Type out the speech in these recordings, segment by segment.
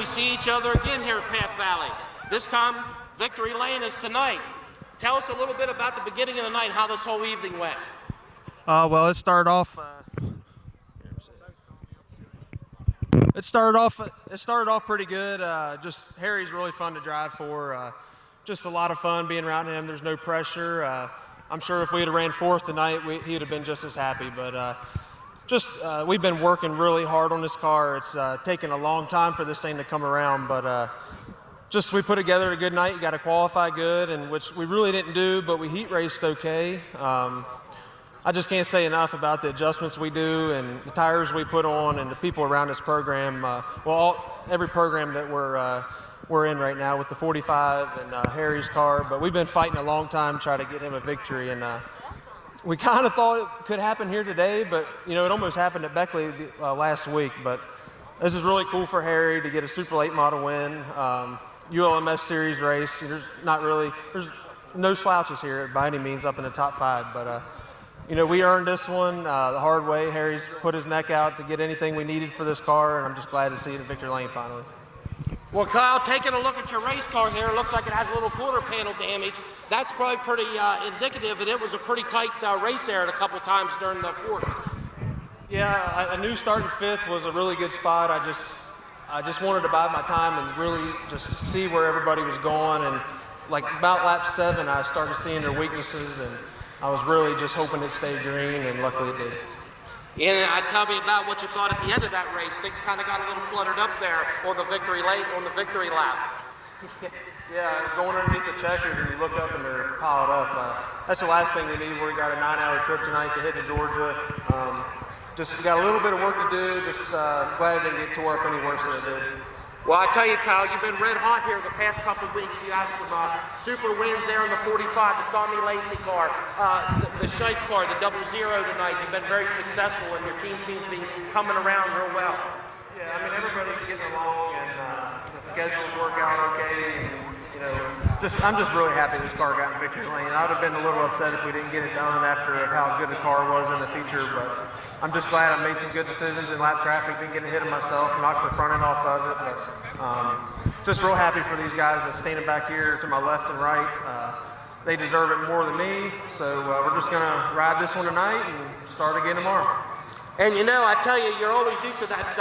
we see each other again here at Path Valley. This time, victory lane is tonight. Tell us a little bit about the beginning of the night, how this whole evening went. Well, it started off. It started off pretty good. Just Harry's really fun to drive for. Just a lot of fun being around him. There's no pressure. I'm sure if we had ran fourth tonight, he'd have been just as happy. But we've been working really hard on this car. It's taken a long time for this thing to come around, but we put together a good night. You got to qualify good, and which we really didn't do, but we heat raced okay. I just can't say enough about the adjustments we do and the tires we put on and the people around this program. Every program that we're in right now with the 45 and Harry's car, but we've been fighting a long time to try to get him a victory, and we kind of thought it could happen here today, but it almost happened at Beckley last week. But this is really cool for Harry to get a Super Late Model win, ULMS Series race. There's no slouches here by any means up in the top 5, but we earned this one the hard way. Harry's put his neck out to get anything we needed for this car, and I'm just glad to see it in victory lane finally. Well, Kyle, taking a look at your race car here, it looks like it has a little quarter panel damage. That's probably pretty indicative that it was a pretty tight race there a couple times during the fourth. Yeah, I knew starting 5th was a really good spot. I just wanted to bide my time and really just see where everybody was going. And like about lap 7, I started seeing their weaknesses, and I was really just hoping it stayed green, and luckily it did. And tell me about what you thought at the end of that race. Things kind of got a little cluttered up there on the victory lap. Yeah, going underneath the checkers and you look up and they're piled up. That's the last thing we need. We got a 9-hour trip tonight to head to Georgia. We got a little bit of work to do. Glad it didn't get tore up any worse than it did. Well, I tell you, Kyle, you've been red hot here the past couple of weeks. You had some super wins there in the 45, the Sammy Lacey car, the Shite car, the 00 tonight. You've been very successful, and your team seems to be coming around real well. Yeah, I mean, everybody's getting along, and the schedules work out okay. And, I'm just really happy this car got in victory lane. I'd have been a little upset if we didn't get it done after how good the car was in the feature, but I'm just glad I made some good decisions in lap traffic, didn't get ahead of myself, knocked the front end off of it. But just real happy for these guys that's standing back here to my left and right. They deserve it more than me, so we're just going to ride this one tonight and start again tomorrow. And I tell you, you're always used to that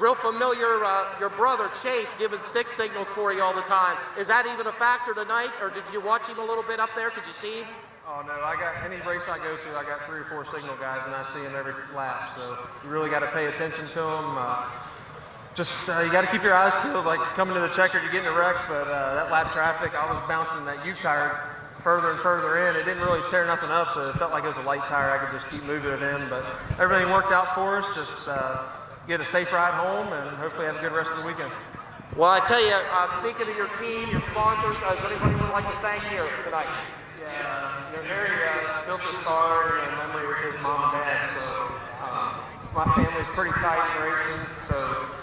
real familiar, your brother Chase giving stick signals for you all the time. Is that even a factor tonight, or did you watch him a little bit up there? Could you see him? Oh no, I got any race I go to, I got 3 or 4 signal guys, and I see them every lap. So you really got to pay attention to them. You got to keep your eyes peeled. Like coming to the checker, you're getting a wreck, but that lap traffic, I was bouncing that U tire further and further in. It didn't really tear nothing up, so it felt like it was a light tire. I could just keep moving it in, but everything worked out for us. Just get a safe ride home, and hopefully have a good rest of the weekend. Well, I tell you, speaking of your team, your sponsors, is anybody would like to thank here tonight? Yeah, Harry built this car in memory of his mom and dad, so my family's pretty tight in racing, so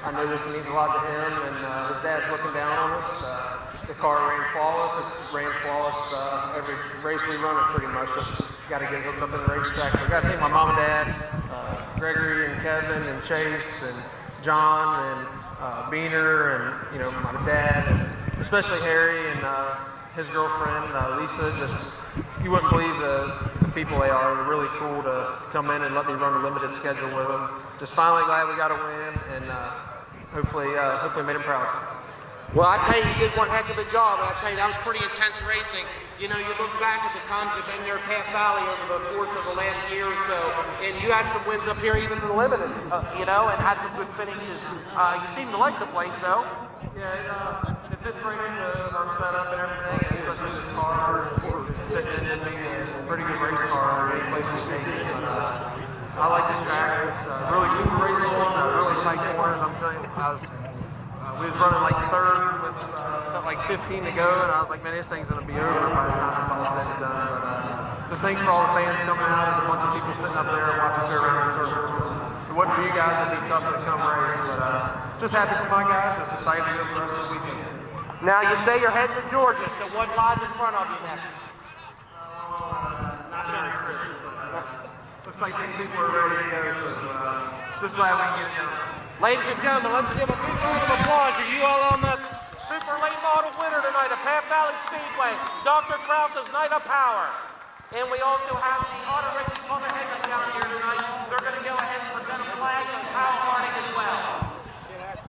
I know this means a lot to him, and his dad's looking down on us. The car ran flawless. It's ran flawless every race we run it pretty much. Just got to get hooked up in the racetrack. I got to thank my mom and dad, Gregory and Kevin and Chase and John and Beaner and my dad, and especially Harry and his girlfriend Lisa. You wouldn't believe the people they are. They're really cool to come in and let me run a limited schedule with them. Just finally glad we got a win, and hopefully made them proud. Well, I tell you, you did one heck of a job, and I tell you, that was pretty intense racing. You look back at the times you've been here at Path Valley over the course of the last year or so, and you had some wins up here, even in the limited, and had some good finishes. You seem to like the place, though. Yeah, it fits right into our setup and everything, especially this car. It's fitting into being a pretty good race car any place we take it. But I like this track. It's really cool to race on, really tight corners. I'm telling you, we was running like 3rd with felt like 15 to go, and I was like, man, this thing's gonna be over by the time it's all said and done. But just thanks for all the fans coming out. There's a bunch of people sitting up there watching us go around in circles. If it wasn't for you guys, it'd be tough to come race. But just happy for my guys. Just excited to go for the rest of the weekend. Now you say you're heading to Georgia, so what lies in front of you next? Not very clear. Looks like these people are ready to go. So just glad we can get it done. Ladies and gentlemen, let's give a big round of applause to ULMS. auto winner tonight at Path Valley Speedway, Dr. Krause's Night of Power. And we also have the auto racing Cochran down here tonight. They're going to